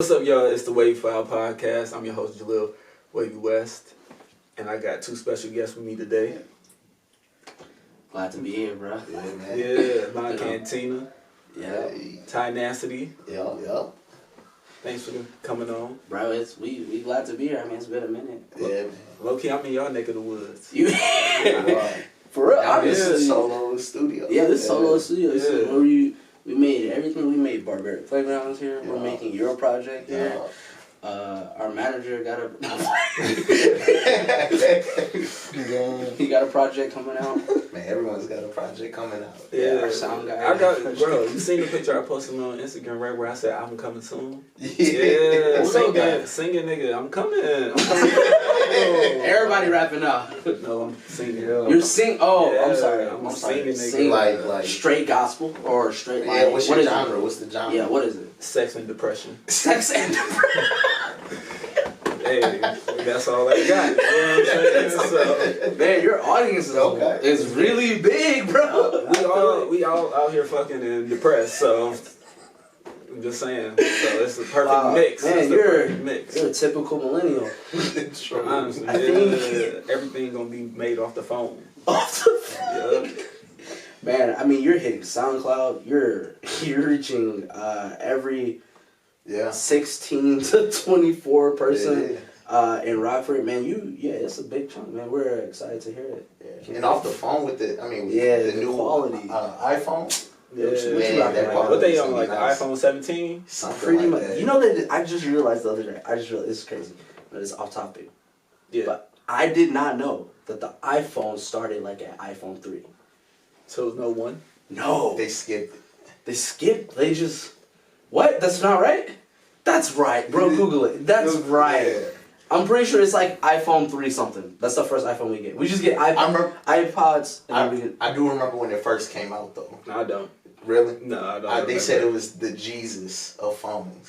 What's up, y'all? It's the Wavy podcast. I'm your host, Jalil Wavy West, and I got two special guests with me today. Glad to be here, bro. Yeah, man. Yeah, my Cantina. Yeah. Tynacity. Yep. Thanks for coming on. Bro, we glad to be here. I mean, it's been a minute. Yeah, man. Low-key, I'm in y'all neck of the woods. You For real, This honestly. is solo studio. Yeah, this is solo studio. This is Yeah. where we made everything. We made Barbaric Playgrounds here. We're making your project here. Our manager got a he got a project coming out. Man, everyone's got a project coming out. Yeah, our sound guy. Bro, you seen the picture I posted on Instagram right where I said I'm coming soon? Yeah. Singing nigga, I'm coming. Everybody rapping now. No, I'm singing. You're sing. Oh, Yeah, I'm sorry. I'm sorry. singing, Like straight gospel or straight line. Yeah, what's your What is genre? it? What's the genre? Yeah, what is it? Sex and depression. Sex and depression. Hey, that's all I got. You know what I'm saying? So, Man, your audience is really big, bro. we all out here fucking and depressed, so I'm just saying. So it's a perfect mix. Man, it's the perfect mix. You're a typical millennial. Honestly, I think everything gonna be made off the phone. Yeah. Man, I mean, you're hitting SoundCloud. You're reaching every 16 to 24 person in Rockford. Man, it's a big chunk, man. We're excited to hear it. Yeah. And off the phone with the the new quality iPhone. Yeah, what they on, like iPhone 17? Pretty much. Like that. You know that I just realized the other day. It's crazy, but it's off topic. Yeah. But I did not know that the iPhone started like at iPhone 3. So no one? No. They skipped it. They skipped. They just... What? That's not right? That's right. Bro, Google it. That's right. Yeah. I'm pretty sure it's like iPhone 3 something. That's the first iPhone we get. We just get iPods. And I do remember when it first came out, though. No, I don't. Really? No, I don't. They said it was the Jesus of phones.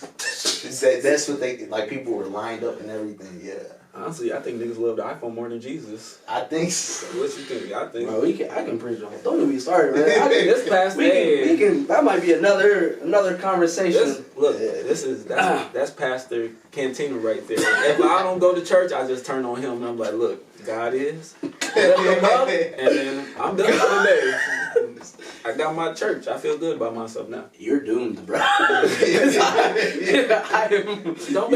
That's what they... Like, people were lined up and everything, yeah. Honestly, I think niggas love the iPhone more than Jesus. I think so. What you think? I think. Bro, I can preach on. Don't even start, man. I think This past we can. That might be another conversation. That's Pastor Cantina right there. If I don't go to church, I just turn on him and I'm like, look, God is. Let him up, and then I'm done for the day. I got my church. I feel good about myself now. You're doomed, bro. Don't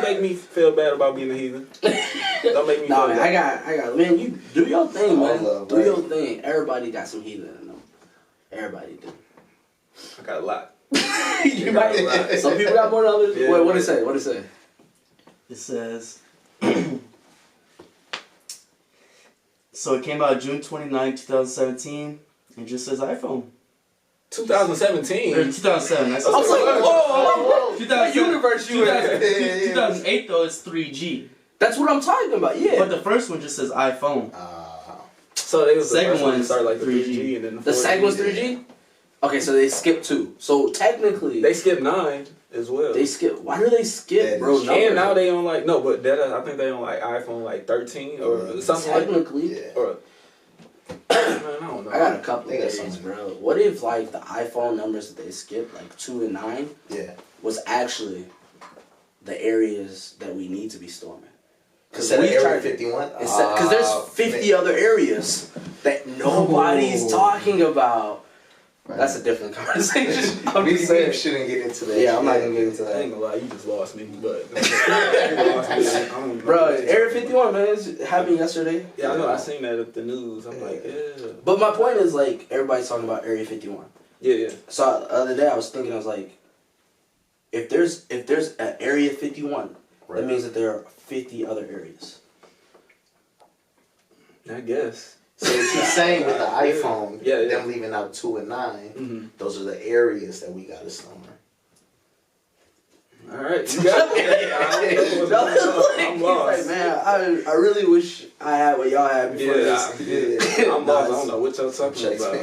make me feel bad about being a heathen. Don't make me feel man, bad. I got, man, you do your thing, man. Do right. your thing. Everybody got some heathen in them. Everybody do. I got a lot. You might. Some people got more than others. Yeah, Wait, what it say? What it say? It says, so it came out June 29, 2017. It just says iPhone. 2017? Or 2007. I was like, whoa. 2007, universe you in? 2008 though, it's 3G. That's what I'm talking about, yeah. But the first one just says iPhone. So they was the second first one one to start like the 3G. 3G and then The second one's 3G? Okay, so they skipped 2. So technically... They skipped 9 as well. They skip. Why do they skip, bro? And now they on like I think they on like iPhone like 13 or something. Technically, like or man, I don't know. I got a couple of things, bro. What if like the iPhone numbers that they skipped, like 2 and 9, was actually the areas that we need to be storming? Because Area 51. Because there's 50 other areas that nobody's talking about. Right. That's a different conversation. We shouldn't get into that. Yeah, I'm not gonna get into that. I ain't gonna lie, you just lost me, but bro, Area 51, man, it happened yesterday. Yeah, I know. I seen that at the news. I'm like, yeah. But my point is, like, everybody's talking about Area 51. Yeah. So the other day I was thinking, I was like, if there's an Area 51, that means that there are 50 other areas. I guess. So if you're saying with the iPhone, them leaving out 2 and 9, those are the areas that we got to storm. All right, you got it. I'm lost. Like, man, I really wish I had what y'all had before this. I'm lost. I don't know what y'all talking about.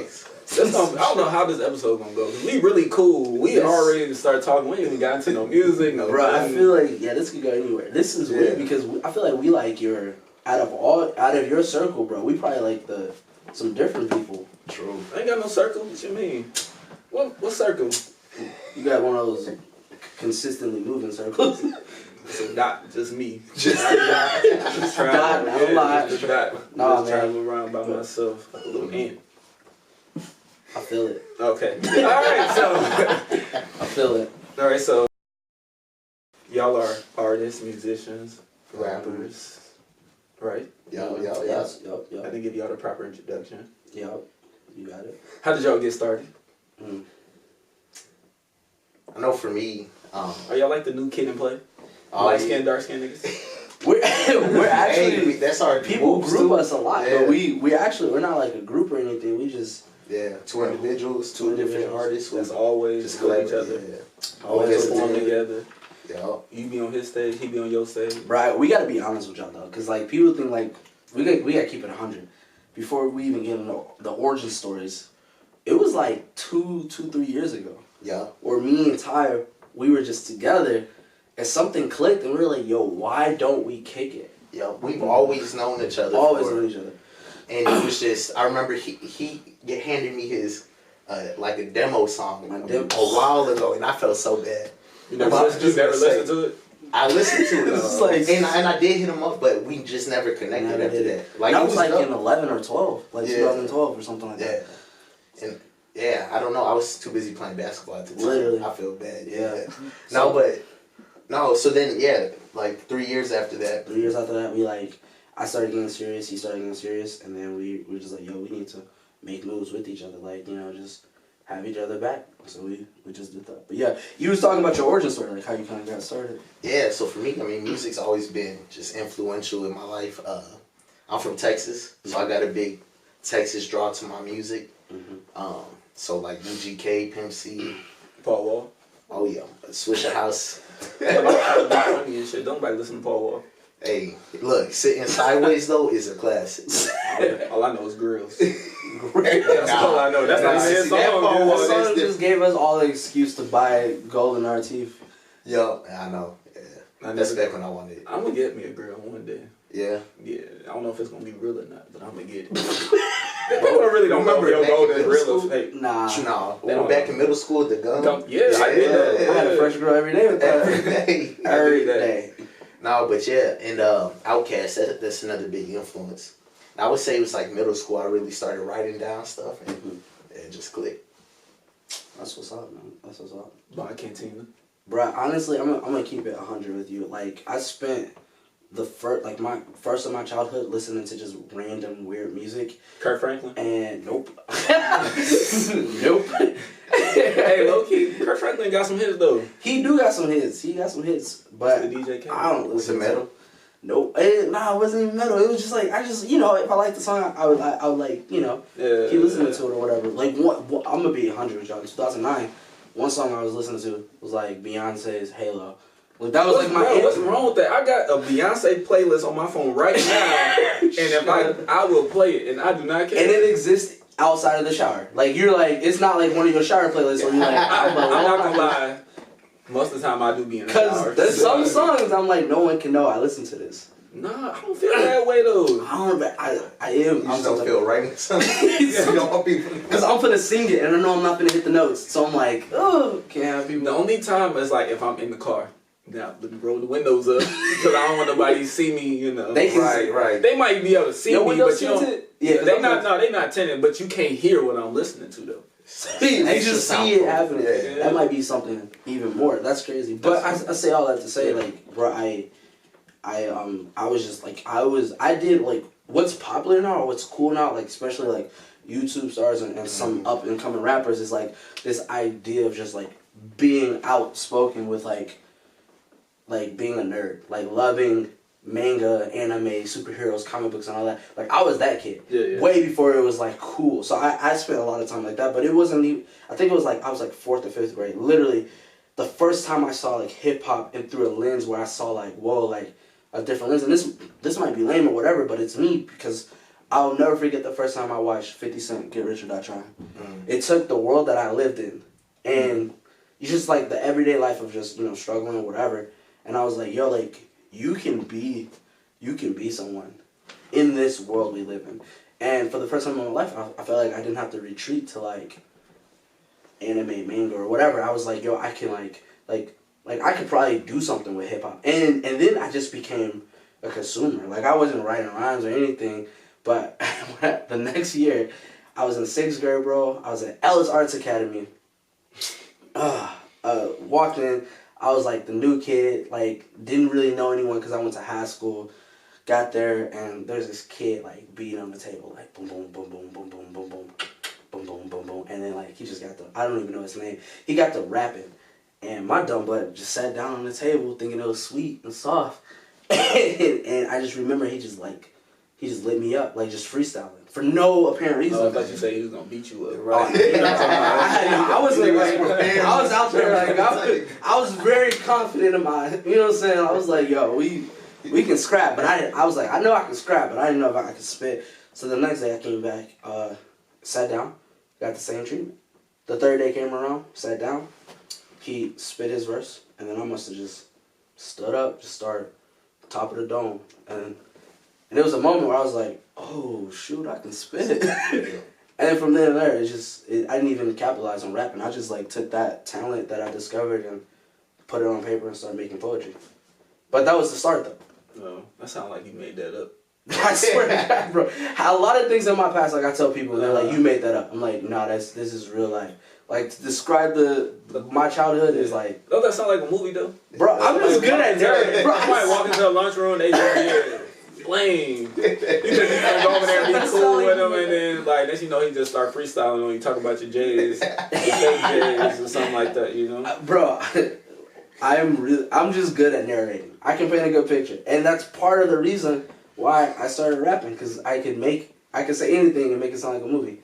I don't know how this episode gonna go. Cause we really cool. We already started talking. We ain't even got into no music. Bro, I feel like this could go anywhere. This is weird because I feel like we like your. Out of your circle, bro, we probably like some different people. True. I ain't got no circle. What you mean? What circle? You got one of those consistently move in circles. So not just me. Just Just Dot, not a lot. Just Nah, just man. travel around by myself like a little ant. I feel it. Okay. Alright, so I feel it. alright, so y'all are artists, musicians, rappers, right? Yo. Yes. I Yup. didn't give y'all the proper introduction. Yup. You got it. How did y'all get started? I know for me, Are y'all like the new Kid and Play? oh, Light skin, dark skin niggas? We're actually hey, that's our people moves, group too. us a lot, Yeah. but we actually we're not like a group or anything. We just Yeah, two individuals, two different artists. That's always just with each collaborate, other. Yeah. Always Yeah. perform together. Yeah. You be on his stage, he be on your stage. right. We gotta be honest with y'all though, cause like people think like we gotta keep it 100 before we even get into the origin stories. It was like 3 years ago, Yeah. where me and Ty we were just together, and something clicked, and we were like, "Yo, why don't we kick it?" Yeah. We've always known each other. Always for- known each other. And it was just, I remember he handed me his, like a demo song a while ago, and I felt so bad. You never Well, listened to it? I listened to it, It's like- and I did hit him up, but we just never connected Never after did that. it. Like that it was like dope. in 11 or 12, like Yeah. 2012 or something like Yeah. that. And yeah, I don't know. I was too busy playing basketball at the time. Literally. I feel bad. Yeah. So then like 3 years after that. 3 years after that, I started getting serious, he started getting serious, and then we were just like, yo, we need to make moves with each other, like, just have each other back. So we just did that. But yeah, you was talking about your origin story, like how you kind of got started. Yeah, so for me, I mean, music's always been just influential in my life. I'm from Texas, so I got a big Texas draw to my music. So like UGK, Pimp C, Paul Wall. oh yeah, Swisher House. Funny and shit. Don't nobody listen to Paul Wall. Hey, look, Sitting Sideways though is a classic. All I know is grills. Great. That's all I know. That's not even his See, that song. Paul dude. Wall, That that's song just gave us all the excuse to buy gold in our teeth. Yo, I know. Yeah. That's back when I wanted it. I'm gonna get me a grill one day. Yeah. Yeah, I don't know if it's gonna be real or not, but I'm gonna get it. People really don't Remember remember your back gold in is middle real school? or fake. Nah. No, They don't back know. in middle school, the gun. Yeah, I did that. I had a fresh girl every day with that. Every day. Every that. day. No, but yeah, and Outkast, that's another big influence. I would say it was like middle school. I really started writing down stuff, and it just clicked. That's what's up, man. That's what's up. By Cantina. Bruh, honestly, I'm gonna keep it 100 with you. Like, I spent my first of my childhood listening to just random weird music. Kurt Franklin. And nope. Nope. Hey, low key, Kurt Franklin got some hits though. He do got some hits. He got some hits. But The DJ Khaled. I don't Was it listen to metal? Nope. Nah, it wasn't even metal. It was just like, if I liked the song, I would like, Yeah. keep listening to it or whatever. Like, I'm gonna be 100 with y'all. In 2009, one song I was listening to was like Beyonce's Halo. Like, that was like my What's anthem. wrong with that? I got a Beyonce playlist on my phone right now, and if I will play it, and I do not care. And it exists outside of the shower. Like, you're like, it's not like one of your shower playlists where you're like, I'm not gonna lie. Most of the time I do be in the shower. because there's some songs I'm like, no one can know I listen to this. Nah, I don't feel that way though. I am. You just don't feel right with something. You don't want people. Because I'm finna sing it and I know I'm not finna hit the notes. So I'm like, oh, can't have people. The only time is like if I'm in the car. Now, roll the windows up because I don't want nobody to see me. They can Right. They might be able to see Your me, windows but you don't. tinted? Yeah, they not tinted, but you can't hear what I'm listening to though. They just see it happening. Yeah. That might be something even more. That's crazy. But I say all that to say, like, bro, I was just like, I did like what's popular now or what's cool now, like especially like YouTube stars and some up and coming rappers is like this idea of just like being outspoken with like being a nerd, like loving manga, anime, superheroes, comic books, and all that. Like, I was that kid. Yeah. Way before it was, like, cool. So I spent a lot of time like that, but it wasn't even... I think it was, like, I was, like, 4th or 5th grade. Literally, the first time I saw, like, hip-hop and through a lens where I saw, like, whoa, like, a different lens. And this might be lame or whatever, but it's me, because I'll never forget the first time I watched 50 Cent Get Rich or Die Trying. It took the world that I lived in, and it's just, like, the everyday life of just, struggling or whatever. And I was like, yo, like... You can be someone in this world we live in. And for the first time in my life, I felt like I didn't have to retreat to, like, anime, manga, or whatever. I was like, yo, I can, like like I could probably do something with hip hop. And then I just became a consumer. Like I wasn't writing rhymes or anything, but the next year I was in 6th grade, bro. I was at Ellis Arts Academy. Walked in, I was like the new kid, like didn't really know anyone because I went to high school. Got there and there's this kid like beating on the table, like boom boom boom boom boom boom boom boom boom boom boom boom, and then like he just got the, I don't even know his name. He got the rapping, and my dumb butt just sat down on the table thinking it was sweet and soft, and I just remember he just lit me up, like just freestyling for no apparent reason. I thought you said he was gonna beat you up. Right. I wasn't like, I was out there like, I was very confident in my, you know what I'm saying? I was like, yo, we can scrap, but I was like, I know I can scrap, but I didn't know if I could spit. So the next day I came back, sat down, got the same treatment. The third day came around, sat down, he spit his verse, and then I must have just stood up, just started top of the dome, and there was a moment where I was like, oh shoot, I can spit. And then from there to there, I didn't even capitalize on rapping. I just like took that talent that I discovered and put it on paper and started making poetry. But that was the start though. No, that sounds like you made that up. I swear to God, bro. A lot of things in my past, like I tell people, they're like, you made that up. I'm like, nah, this is real life. Like to describe my childhood is like. Don't that sound like a movie though? Bro, I'm just good at narrating. Bro, I might walk into a lunchroom, they just be lame. You just go over there and be cool with him, and then like next you know he just start freestyling when you talk about your J's, your fake J's, or something like that. You know, bro. I'm just good at narrating. I can paint a good picture, and that's part of the reason why I started rapping, because I could say anything and make it sound like a movie.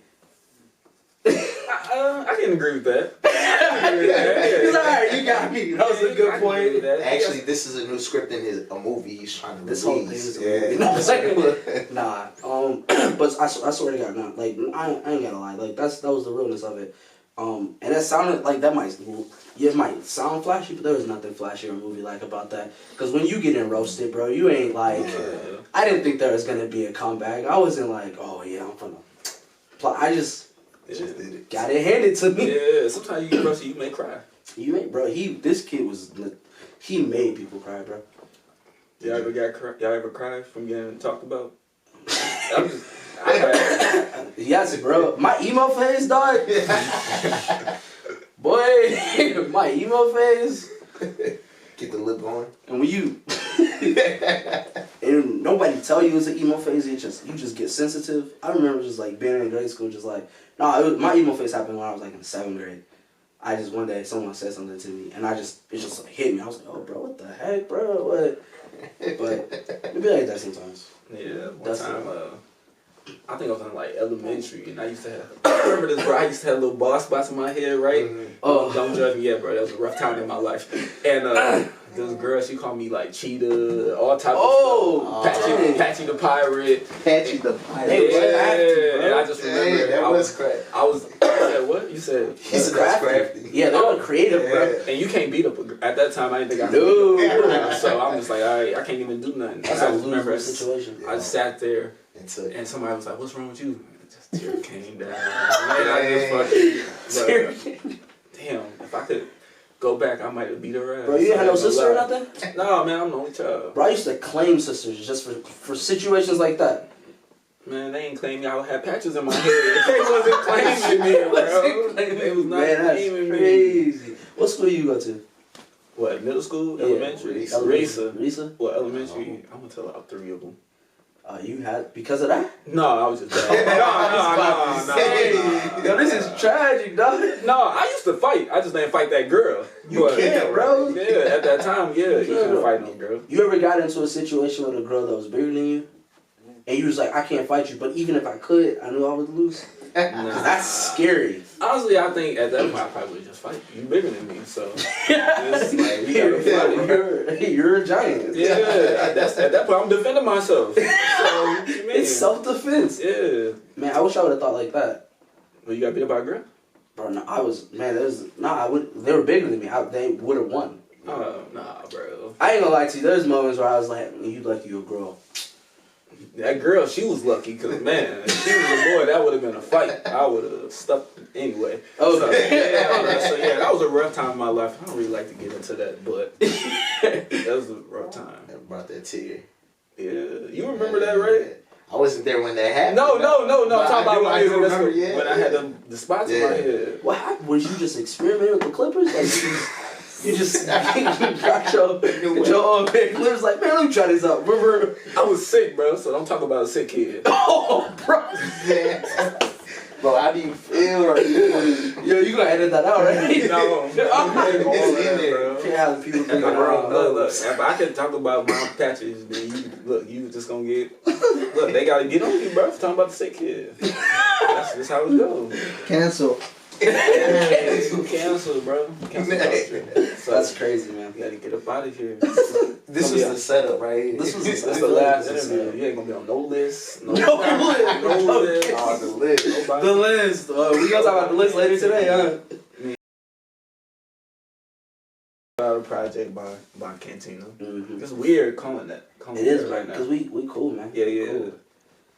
I can agree with that. He's alright, you got me. That was a good point. Actually, this is a new script in a movie he's trying to release. This whole thing is a movie. Nah, but I swear to God, nah, like I ain't gonna lie, like that was the realness of it. And that sounded like it might sound flashy, but there was nothing flashy or movie like about that. Because when you get in roasted, bro, you ain't like. I didn't think there was gonna be a comeback. I wasn't like, oh yeah, I'm gonna. I just did it. Got it handed to me. Yeah, sometimes you get roasted, you may cry. You ain't, bro. This kid he made people cry, bro. Y'all ever cried from getting talked about? Yes, bro. My emo phase, dog. Boy, my emo phase. Get the lip going. And when you and nobody tell you it's an emo phase, you just get sensitive. I remember just like being in grade school, just like my emo phase happened when I was like in 7th grade. I just one day someone said something to me and it just like hit me. I was like, oh bro, what the heck, bro? What? But it be like that sometimes. Yeah, one time I think I was in like elementary, and I used to have. I remember this, bro. I used to have little bald spots in my head, right? Mm-hmm. Oh, don't judge me yet, bro. That was a rough time in my life. And this girl, she called me like Cheetah, all types of stuff. Patchy the Pirate. Patchy the Pirate. Yeah, and I just remember that was crafty. I was. Said what? You said he's crafty. Yeah, they're all creative, bro. And you can't beat up at that time. I didn't think I could. No. So I'm just like, all right, I can't even do nothing. That's a lose situation. I just sat there. And somebody was like, "What's wrong with you?" And just tear came down. Man, I just fucking. Damn, if I could go back, I might have beat her ass. Bro, you didn't have no sister or nothing? No, man, I'm the only child. Bro, I used to claim sisters just for situations like that. Man, they ain't claim me. I had patches in my head. They wasn't claiming me, bro. They was not claiming me. Crazy. What school you go to? What, middle school? Yeah, elementary? Risa? Well, elementary, I'm going to tell out 3 of them. You had, because of that? No, I was just no. Yo, this is tragic, dog. No, I used to fight. I just didn't fight that girl. You can't, bro. Yeah, at that time, you couldn't fight no girl. You ever got into a situation with a girl that was bigger than you? And you was like, I can't fight you, but even if I could, I knew I would lose? Nah. That's scary. Honestly, I think at that point I probably would just fight. You bigger than me, so it's like we gotta fight. You're a giant. Yeah, at that point I'm defending myself. So it's self-defense. Yeah. Man, I wish I would have thought like that. Well, you got beat up by a girl? Bro, no, they were bigger than me. They would have won. Nah, bro. I ain't gonna lie to you. There's moments where I was like, you lucky you're a girl. That girl, she was lucky because, man, if she was a boy, that would have been a fight. I would have stuck anyway. Oh, so, yeah, that was a rough time in my life. I don't really like to get into that, but that was a rough time. That brought that tear. Yeah. You remember that, right? I wasn't there when that happened. No. I'm talking about when I had the spots in my head. What happened? Was you just experimenting with the Clippers? Like, you just got your Clippers like, man, let me try this out. Remember? I was sick, bro, so don't talk about a sick kid. Oh, bro. Yeah. Bro, how do you feel right now? Yo, you gonna edit that out, right? No. It's in there, bro. Can't have people think Look, if I can talk about my patches, then you just gonna get. Look, they gotta get on you, bro. For talking about the sick kid. That's just how it goes. Cancel. Cancel, bro. Cancel. So That's crazy, man. you gotta get up out of here. This was the setup, right? This was That's the last interview. You ain't gonna be on no list. No list. Oh, the list. Nobody. The list. We gonna talk about the list later today, huh? About a project by Cantina. Mm-hmm. It's weird calling that. It is, right right? Because we cool, man. Yeah. Cool.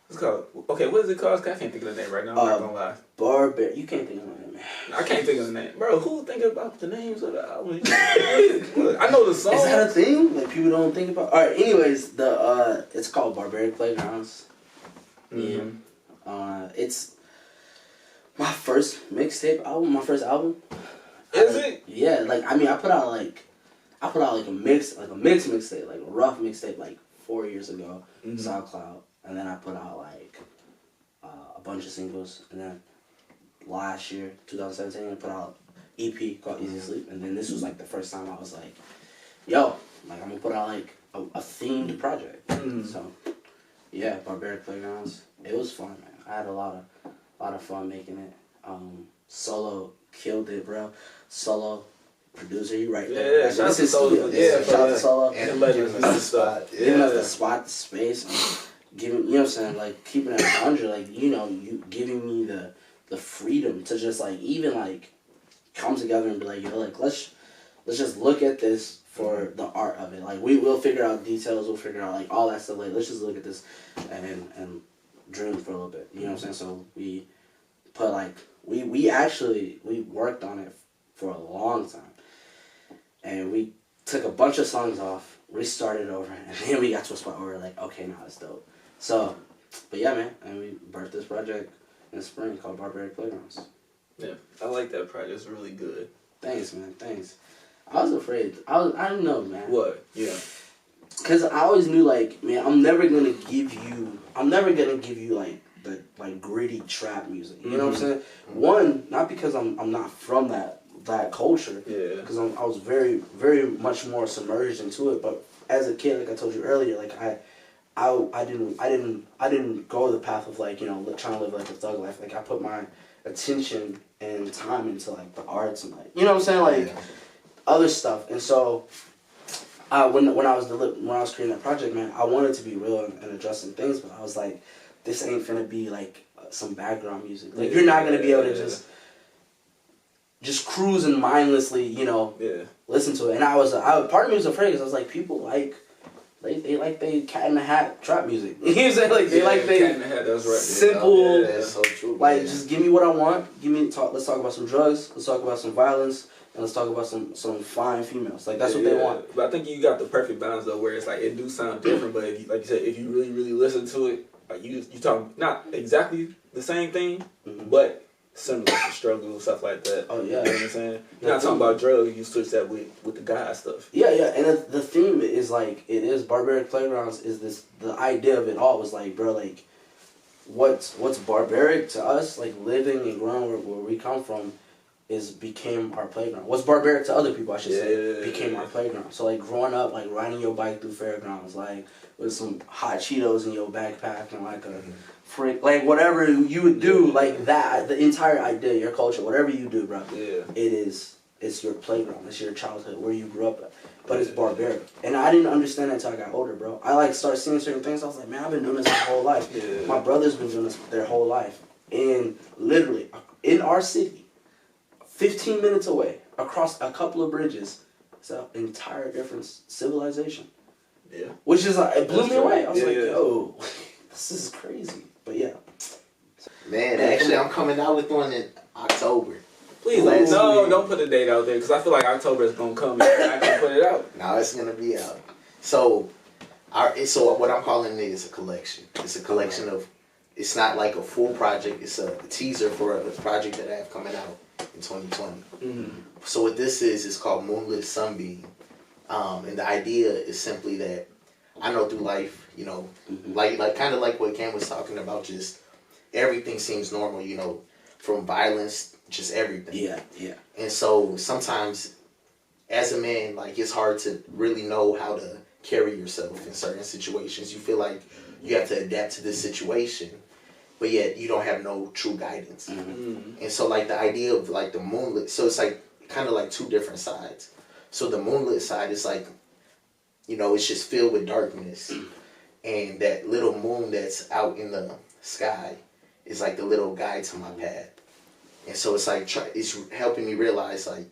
It's called. Okay, what is it called? I can't think of the name right now. I'm not gonna lie. Barbar. You can't think of it, man. I can't think of the name, bro. Who thinking about the names of the album? I know the song. Is that a thing? Like people don't think about. All right. Anyways, it's called Barbaric Playgrounds. Mm-hmm. Yeah. It's my first mixtape album. My first album. Is it? Yeah. Like I put out like a mixed mixtape, like a rough mixtape, like 4 years ago. Mm-hmm. SoundCloud, and then I put out like a bunch of singles, and then last year, 2017, I put out EP called Easy Sleep, and then this was like the first time I was like, yo, like I'm gonna put out like a themed project. Mm-hmm. So yeah, Barbaric Playgrounds. It was fun, man. I had a lot of fun making it. Solo killed it, bro. Solo producer, you right there. Yeah, shout out to Solo. Shout out to Solo. And Legends giving and us the spot. Giving us the spot, the space, and giving, you know what I'm saying, like keeping it 100, like, you know, you giving me the freedom to just like even like come together and be like, yo, like let's just look at this for the art of it. Like we'll figure out details, we'll figure out like all that stuff. Like let's just look at this and dream for a little bit. You know what I'm saying? So we put like we worked on it for a long time. And we took a bunch of songs off, restarted over, and then we got to a spot where we're like, okay, now it's dope. So, but yeah, man, and we birthed this project in the spring called Barbaric Playgrounds. Yeah, I like that project. It's really good. Thanks, man. Thanks. I was afraid. I don't know, man. What? Yeah. Cause I always knew, like, man, I'm never gonna give you like the like gritty trap music. You know what I'm saying? One, not because I'm not from that culture. Yeah. Because I was very, very much more submerged into it. But as a kid, like I told you earlier, like I didn't go the path of like, you know, trying to live like a thug life. Like I put my attention and time into like the arts and like, you know what I'm saying, like other stuff. And so when I was creating that project, man, I wanted to be real and address some things, but I was like, this ain't gonna be like some background music. Like you're not gonna be able to just cruising mindlessly, you know, listen to it. And part of me was afraid because I was like, people they like they Cat in the Hat trap music. You know what I'm saying? Like they Cat in the Hat, that's right. simple, that's so true. like just give me what I want. Let's talk about some drugs. Let's talk about some violence. And let's talk about some fine females. Like that's what they want. But I think you got the perfect balance though, where it's like it do sound different, but if you, like you said, if you really really listen to it, like you talk not exactly the same thing, but similar to struggle, stuff like that. Oh yeah. You know what I'm saying? You're not talking about drugs, you switch that with the guy stuff. Yeah, and the theme is like, it is Barbaric Playgrounds is this, the idea of it all was like, bro, like, what's barbaric to us, like living and growing where we come from, became our playground. What's barbaric to other people, I should say, became our playground. So like growing up, like riding your bike through fairgrounds, like with some hot Cheetos in your backpack and like a freak, like whatever you would do, like that, the entire idea, your culture, whatever you do, bro, it's your playground, it's your childhood, where you grew up at. But it's barbaric. And I didn't understand that until I got older, bro. I like started seeing certain things, I was like, man, I've been doing this my whole life. Yeah. My brother's been doing this their whole life. And literally, in our city, 15 minutes away, across a couple of bridges, it's an entire different civilization. Yeah. Which is, it blew me away. I was like, yo, This is crazy. But yeah. Man, actually, I'm coming out with one in October. Please, don't put a date out there because I feel like October is gonna come and I can put it out. No, it's gonna be out. So what I'm calling it is a collection. It's a collection of. It's not like a full project. It's a teaser for a project that I have coming out in 2020. Mm-hmm. So what this is called Moonlit Sunbeam, and the idea is simply that I know through life, you know, like kind of like what Cam was talking about, just everything seems normal, you know, from violence. Just everything. Yeah. And so sometimes, as a man, like it's hard to really know how to carry yourself in certain situations. You feel like you have to adapt to this situation, but yet you don't have no true guidance. Mm-hmm. And so, like the idea of like the moonlit, so it's like kind of like two different sides. So the moonlit side is like, you know, it's just filled with darkness, and that little moon that's out in the sky is like the little guide to my path. And so it's like, it's helping me realize like,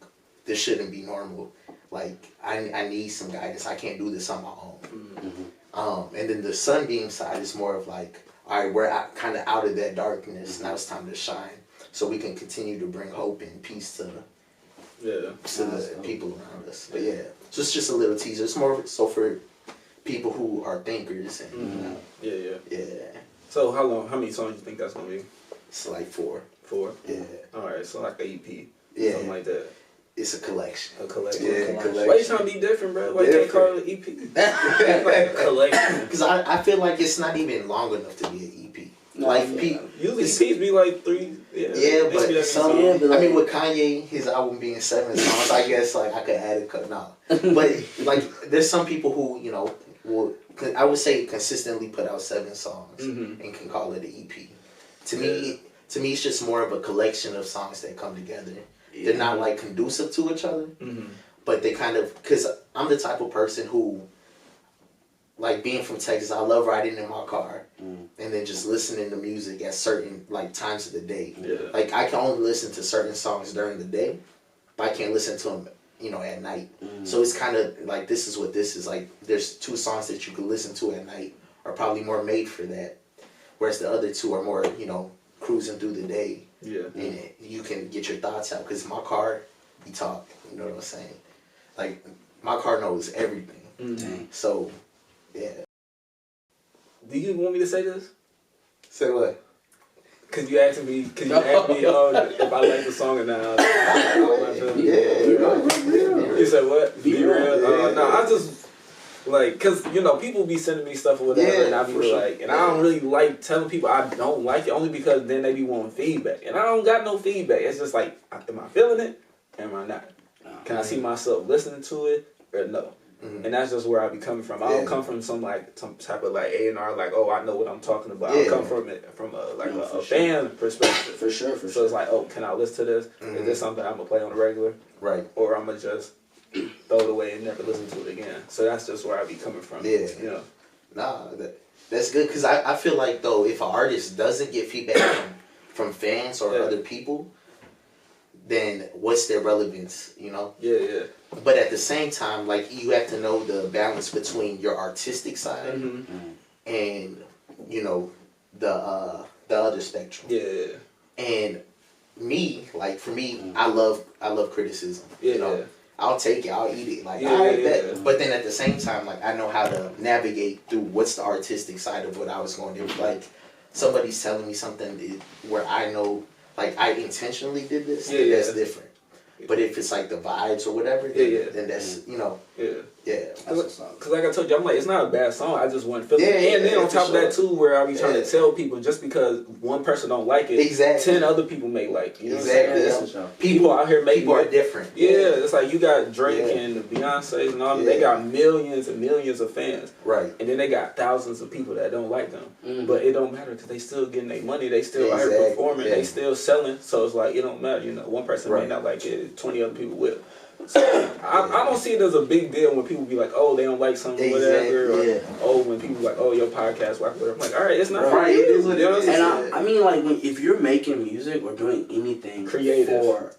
this shouldn't be normal. Like, I need some guidance. I can't do this on my own. And then the sunbeam side is more of like, all right, we're kind of out of that darkness. Now it's time to shine. So we can continue to bring hope and peace to the people around us. But yeah, so it's just a little teaser. It's more so for people who are thinkers. And, yeah. So how many songs do you think that's going to be? It's like 4. 4? Yeah. Alright, so like an EP. Yeah. Something like that. It's a collection. A collection. Yeah, collection. Why you trying to be different, bro? Why you can't call it an EP? Like a collection. Because I feel like it's not even long enough to be an EP. Usually EPs be like 3. Yeah, but I mean, with Kanye, his album being 7 songs, I guess like I could add a cut now. But like, there's some people who, you know, I would say consistently put out 7 songs and can call it an EP. To me, it's just more of a collection of songs that come together. Yeah. They're not like conducive to each other, but they kind of, because I'm the type of person who, like being from Texas, I love riding in my car and then just listening to music at certain like times of the day. Yeah. Like I can only listen to certain songs during the day, but I can't listen to them, you know, at night. So it's kind of like, this is what this is like. There's 2 songs that you can listen to at night are probably more made for that, whereas the other 2 are more, you know, cruising through the day. Yeah. And you can get your thoughts out, because my car, you talk, you know what I'm saying? Like, my car knows everything. So, yeah. Do you want me to say this? Say what? Cause you asked me if I like the song or not. You said what? Be real. No, I just like, cause you know people be sending me stuff or whatever, and I be like, and I don't really like telling people I don't like it, only because then they be wanting feedback, and I don't got no feedback. It's just like, am I feeling it? Am I not? Can I see myself listening to it or no? And that's just where I be coming from. I don't come from some type of like A&R, like, oh, I know what I'm talking about. I come from a fan perspective. For sure. So it's like, oh, can I listen to this? Is this something I'm gonna play on a regular? Right. Or I'm gonna just throw it away and never listen to it again. So that's just where I be coming from. Yeah. You know. Nah, that's good, because I feel like though, if an artist doesn't get feedback from fans or other people, then what's their relevance, you know? Yeah. But at the same time, like, you have to know the balance between your artistic side and, you know, the other spectrum. Yeah. And me, like, for me, I love criticism. Yeah. You know, I'll take it, I'll eat it. Like, yeah. But then at the same time, like, I know how to navigate through what's the artistic side of what I was going to do. Like, somebody's telling me something where I know, like, I intentionally did this, then that's different. But if it's like the vibes or whatever, then that's, you know. Yeah. Because like I told you, I'm like, it's not a bad song. I just wasn't feeling it. And then on top of that, too, where I be trying to tell people, just because one person don't like it, 10 other people may like it. You know what I'm saying? People out here making people are different. Yeah, it's like you got Drake and the Beyonce's and all that. They got millions and millions of fans. Right. And then they got thousands of people that don't like them. But it don't matter, because they still getting their money. They still out here performing. They still selling. So it's like, it don't matter. You know, one person may not like it, 20 other people will. So I don't see it as a big deal when people be like, oh, they don't like something, whatever, or oh, when people be like, oh, your podcast, whatever. I'm like, all right, it's not for you. It is what it is. And I mean, like, if you're making music or doing anything creative,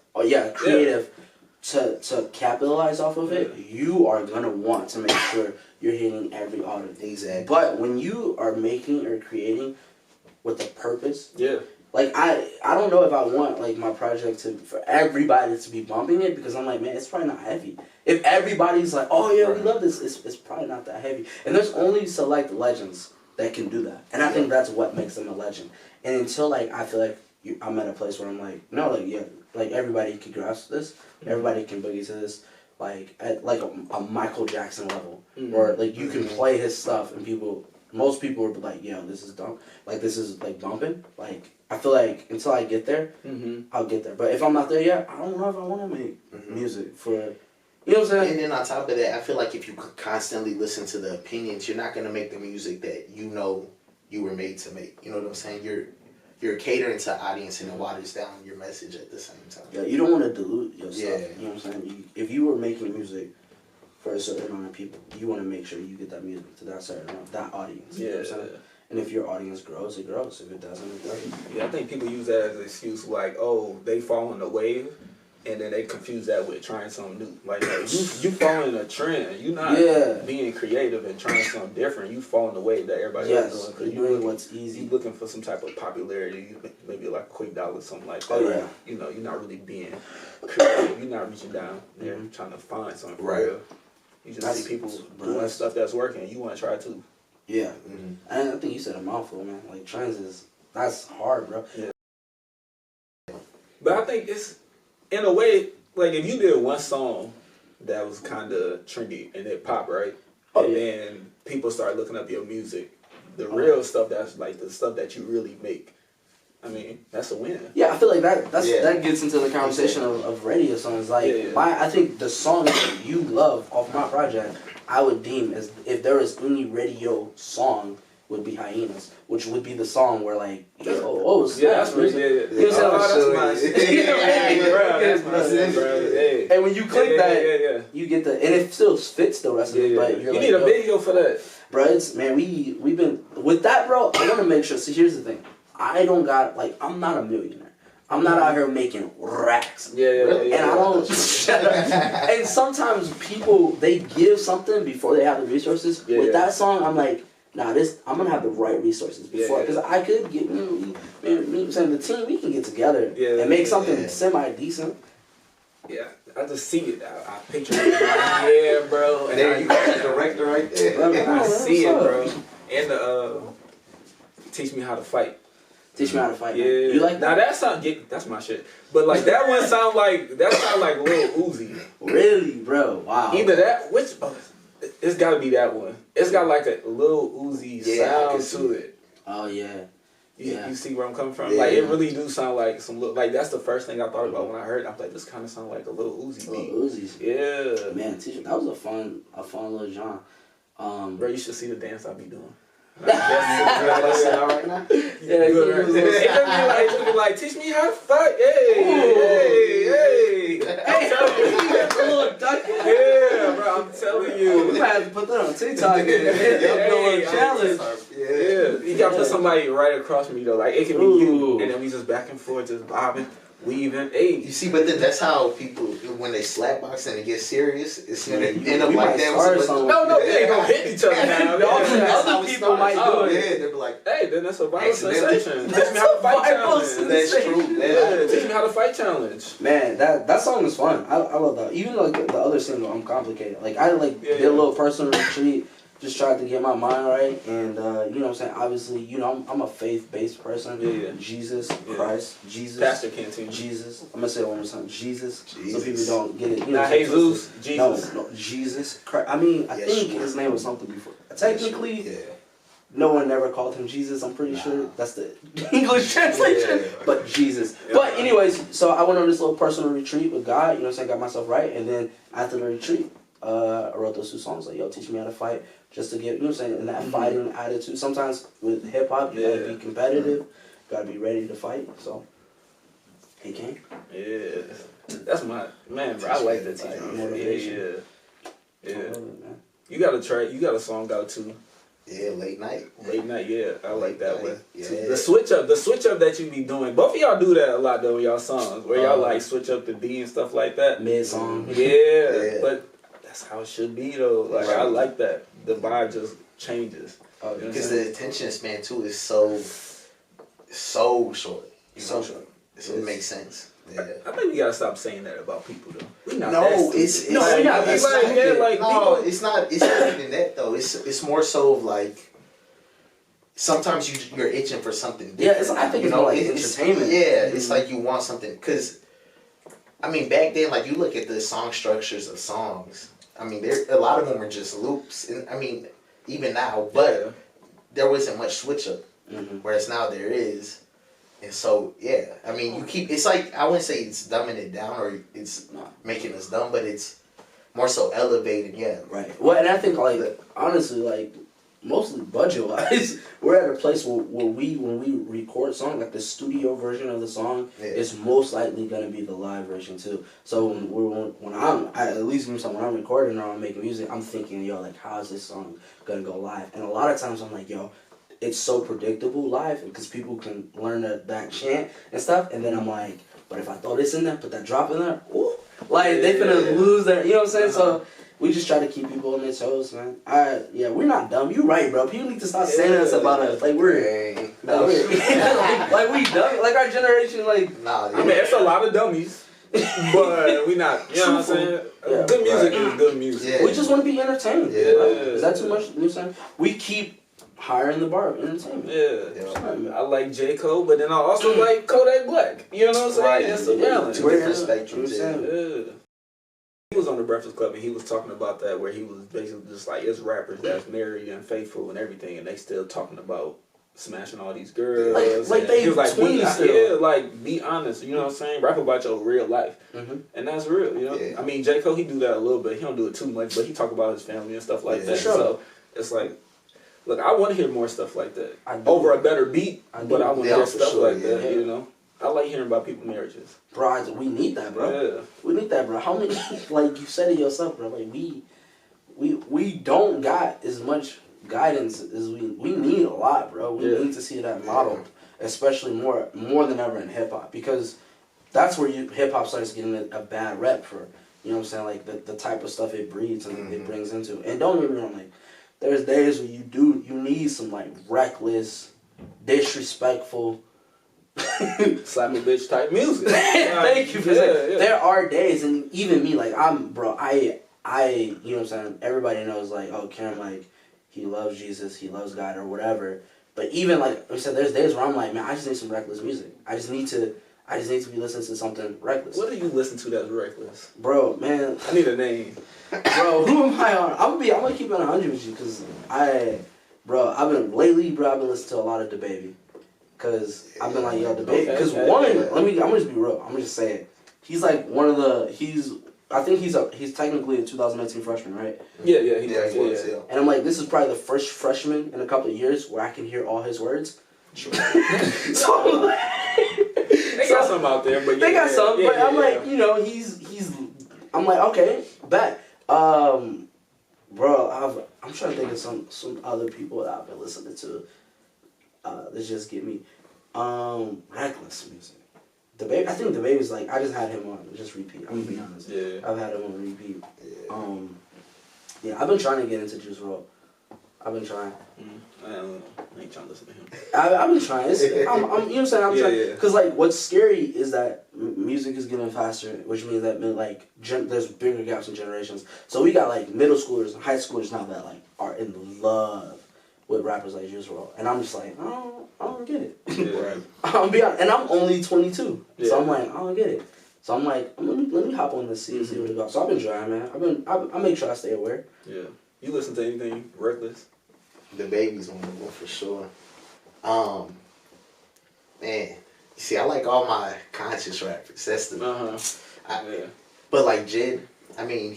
to capitalize off of it, you are gonna want to make sure you're hitting every audience. Exactly. But when you are making or creating with a purpose, like I don't know if I want like my project for everybody to be bumping it, because I'm like, man, it's probably not heavy. If everybody's like, oh yeah, we love this, it's probably not that heavy. And there's only select legends that can do that, and I think that's what makes them a legend. And until like I feel like I'm at a place where I'm like, no, like like everybody can grasp this, everybody can boogie to this, like at like a Michael Jackson level, or like you can play his stuff and most people will be like, yo, this is dumb, like this is like bumping. Like I feel like until I get there, I'll get there. But if I'm not there yet, I don't know if I want to make music for, you know what I'm saying? And then on top of that, I feel like if you constantly listen to the opinions, you're not gonna make the music that you know you were made to make. You know what I'm saying? You're catering to audience and it waters down your message at the same time. Yeah, you don't want to dilute yourself. Yeah. You know what I'm saying? If you were making music for a certain amount of people, you want to make sure you get that music to that certain amount, that audience. You know what I'm saying? And if your audience grows, it grows. If it doesn't, it doesn't. Yeah, I think people use that as an excuse, like, oh, they fall in the wave, and then they confuse that with trying something new. Like, you following a trend. You're not being creative and trying something different. You following the wave that everybody else is doing. You're doing what's easy. You're looking for some type of popularity, maybe like a quick dollar, something like that. Oh, yeah. You know, you're not really being creative. You're not reaching down there trying to find something for real. You just see people doing stuff that's working. You want to try it too. Yeah. And I think you said a mouthful, man. Like, trends that's hard, bro. Yeah. But I think it's, in a way, like if you did one song that was kind of trendy and it popped, right? Then people start looking up your music. The real stuff, that's like the stuff that you really make. I mean, that's a win. Yeah, I feel like that gets into the conversation of radio songs. Like, I think the song that you love off my project, I would deem as, if there was any radio song, would be Hyenas, which would be the song where like, that's really, and when you click that, you get the, and it still fits the rest of it, but you need a video for that. Bro, man, we've been, with that, bro, I want to make sure, see, here's the thing, I don't got, like, I'm not a millionaire. I'm not out here making racks. And I don't, and sometimes people, they give something before they have the resources. With that song, I'm like, nah, I'm gonna have the right resources before, because I could get, me saying the team, we can get together and make something semi-decent. Yeah, I just see it. I picture it. Like, bro. And there you got the director right there. I see it, bro. And the Teach Me How to Fight. Teach Me How to Fight. Yeah. Man. You like that? Now that's my shit. But like that one sound like Lil Uzi. Really, bro? Wow. Either that, it's got to be that one. It's got like a Lil Uzi sound to it. Oh yeah. You see where I'm coming from? Like, it really do sound like like, that's the first thing I thought about when I heard it. I'm like, this kind of sound like a Lil Uzi beat. Lil Uzi's. Yeah. Man, that was a fun little genre. Bro, you should see the dance I be doing. Right now? It's gonna be like, teach me how to fight. Hey. Yeah, bro, I'm telling you. We might have to put that on TikTok. Challenge. Yeah, you gotta put somebody right across from you though. Like, it can be you, and then we just back and forth, just bobbing, weaving. Hey, you see, but then that's how people, when they slap box and it gets serious, it's gonna end up like that. No, they ain't gonna hit each other now. Other people might do it. Yeah, they'll be like, hey, then that's a viral sensation. Teach me how to fight challenge. That's true. Yeah, teach me how to fight challenge. Man, that song is fun. I love that. Even like the other single, I'm Complicated. Like, I did a little personal retreat. Just tried to get my mind right, and you know what I'm saying. Obviously, I'm a faith-based person. Jesus Christ, Jesus. Pastor Cantina. Jesus. I'm gonna say it one more time. Jesus. So people don't get it. You know, not Jesus. Jesus. No, Jesus Christ. I mean, I think his name was something before. Technically, no one ever called him Jesus. I'm pretty sure that's the English translation. But Jesus. But anyways, so I went on this little personal retreat with God. You know what I'm saying. Got myself right, and then after the retreat, I wrote those 2 songs. Like, yo, teach me how to fight. Just to get, you know what I'm saying, in that fighting attitude. Sometimes with hip hop, you gotta be competitive, gotta be ready to fight. So, hey, King. Yeah, that's my man, bro. I like that teaching. Motivation. Yeah. You got a track, you got a song out too. Yeah, late night. Late night, yeah, I like that one. Yeah. The switch up that you be doing. Both of y'all do that a lot though in y'all songs, where y'all like switch up the beat and stuff like that. Mid song. Yeah, but that's how it should be though. Like I Right. like that. The vibe just changes. Oh, You know what I'm Because saying? the attention span too is so short. So short. So it makes sense. Yeah. I think we gotta stop saying that about people though. We not No, that stupid. it's no, like, we not. it's It's like, not, yeah, like no, people. it's not even that though. It's more so of like sometimes you're itching for something different. Yeah, I think it's more like entertainment. Yeah, it's like you want something because I mean back then like you look at the song structures of songs. I mean a lot of them were just loops, and I mean even now, but there wasn't much switch up. Whereas now there is. And so, yeah, I mean, you keep, it's like, I wouldn't say it's dumbing it down or it's making us dumb, but it's more so elevated, yeah. Right. Well, and I think, like, honestly, like, mostly budget-wise, we're at a place where when we record songs, like the studio version of the song is most likely going to be the live version, too. So when at least when I'm recording or I'm making music, I'm thinking, yo, like, how is this song going to go live? And a lot of times I'm like, yo, it's so predictable live because people can learn that chant and stuff, and then I'm like, but if I throw this in there, put that drop in there, ooh, like they finna lose their, you know what I'm saying? So we just try to keep people on their toes, man. We're not dumb. You right, bro. People need to stop saying this about us. Like we're like we dumb. Like our generation, like nah. I mean, it's a lot of dummies, but we not. You know what I'm saying? Yeah. Good music is good music. Yeah. we just want to be entertained. Yeah. Is that too much? You know what I'm saying? We keep higher in the bar of entertainment. Yeah. I like J. Cole, but then I also like Kodak Black. You know what I'm saying? Right. It's a balance. Two different spectrums. Yeah. He was on the Breakfast Club and he was talking about that, where he was basically just like, it's rappers that's married and faithful and everything, and they still talking about smashing all these girls. Like they he was like, 20 still. yeah, like be honest. You know what I'm saying? Rap about your real life, and that's real. You know. Yeah. I mean, J. Cole, he do that a little bit. He don't do it too much, but he talk about his family and stuff like that. Sure. So it's like. Look, I want to hear more stuff like that. I do. Over a better beat, but I want to Yeah, hear for stuff sure, like that, you know? I like hearing about people's marriages. Bro, we need that, bro. Yeah. We need that, bro. How many, like you said it yourself, bro, like we don't got as much guidance as we need a lot, bro. We need to see that model, especially more than ever in hip-hop, because that's where hip-hop starts getting a bad rep for, you know what I'm saying, like the type of stuff it breeds and it brings into. And don't get me wrong, like, there's days where you need some, like, reckless, disrespectful, slap a bitch type music. Thank you for saying. Yeah. There are days, and even me, like, I, you know what I'm saying, everybody knows, like, oh, Karen, like, he loves Jesus, he loves God, or whatever. But even, like I said, there's days where I'm like, man, I just need some reckless music. I just need to be listening to something reckless. What do you listen to that's reckless? Bro, man. I need a name. Bro, who am I on? I'm gonna keep it 100 with you, because I've been listening to a lot of DaBaby. Because I've been like, yo, DaBaby. Because I'm gonna just be real. I'm gonna just say it. He's like I think he's technically a 2019 freshman, right? Yeah, He was. And I'm like, this is probably the first freshman in a couple of years where I can hear all his words. Sure. So, They got some out there, but they got some, but I'm like, you know, I'm like, okay, bet. Bro, I'm trying to think of some other people that I've been listening to. Let's just get me. Reckless music. I think DaBaby's like, I just had him on just repeat. I'm gonna be honest. Yeah. I've had him on repeat. I've been trying to get into Juice WRLD. I've been trying. I ain't trying to listen to him. I've been trying. You know what I'm saying? I'm trying. Yeah. Because, like, what's scary is that music is getting faster, which means that, like, there's bigger gaps in generations. So we got, like, middle schoolers and high schoolers now that, like, are in love with rappers like Juice WRLD. And I'm just like, I don't get it. Yeah. I'll be honest. And I'm only 22. Yeah. So I'm like, I don't get it. So I'm like, let me hop on this scene and see what it goes. So I've been trying, man. I make sure I stay aware. Yeah. You listen to anything reckless? DaBaby's one of them for sure. Man, you see, I like all my conscious rappers. That's the But like Jid, I mean,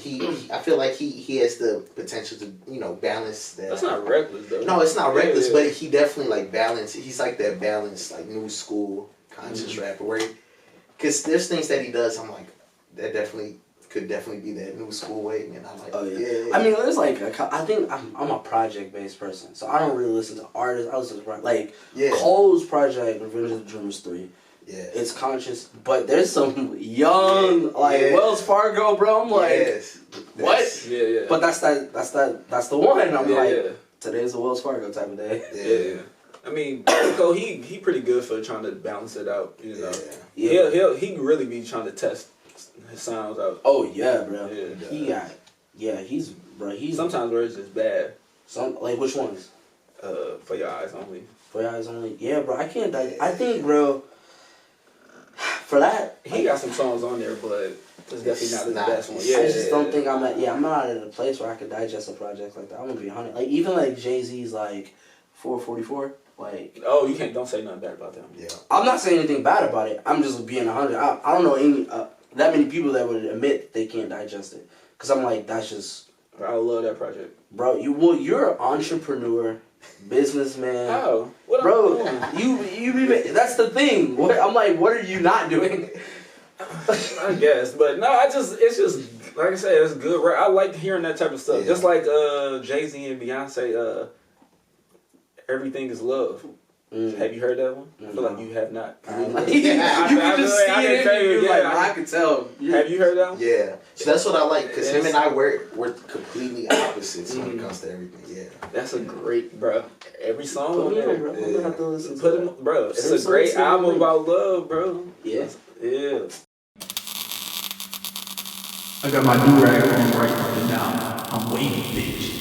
I feel like he has the potential to, you know, balance that. That's not reckless though. No, it's not reckless, but he definitely like balance. He's like that balanced, like new school conscious rapper. Because there's things that he does, I'm like, that definitely could definitely be that new school wave, and I like. Oh yeah. I mean, there's like I think I'm a project based person, so I don't really listen to artists. I listen to like Cole's project, Revenge of the Dreamers 3. Yeah, it's conscious, but there's some young Wells Fargo, bro. I'm like, what? Yeah. But that's the one. I'm like, today's a Wells Fargo type of day. Yeah. I mean, Cole, he pretty good for trying to balance it out. You know, he really be trying to test his sounds out. Oh yeah, bro. Yeah, he's sometimes where it's just bad. Some like which ones? For Your Eyes Only. For Your Eyes Only. Yeah, bro. I can't. I think, bro. For that, he got some songs on there, but it's definitely not his best one. I just don't think I'm not at a place where I could digest a project like that. I'm gonna be 100. Like even like Jay-Z's like 444. Like don't say nothing bad about them. Yeah, I'm not saying anything bad about it. I'm just being 100. I don't know any that many people that would admit they can't digest it. Cause I'm like that's just. I love that project, bro. You're an entrepreneur, businessman. How? What bro? That's the thing. I'm like, what are you not doing? I guess, but no, it's just like I said, it's good. I like hearing that type of stuff. Just like Jay-Z and Beyonce. Everything Is Love. Have you heard that one? I feel like you have not. You can just see it. I can tell. Have you heard that one? Yeah. So that's what I like, because him and I we're completely opposites when it comes to everything. Yeah. That's a great, bro. Every song on there. I'm gonna have to listen to it. Bro. It's a great album about love, bro. Yeah. Yeah. I got my do-rag on right now. I'm Wavy, bitch.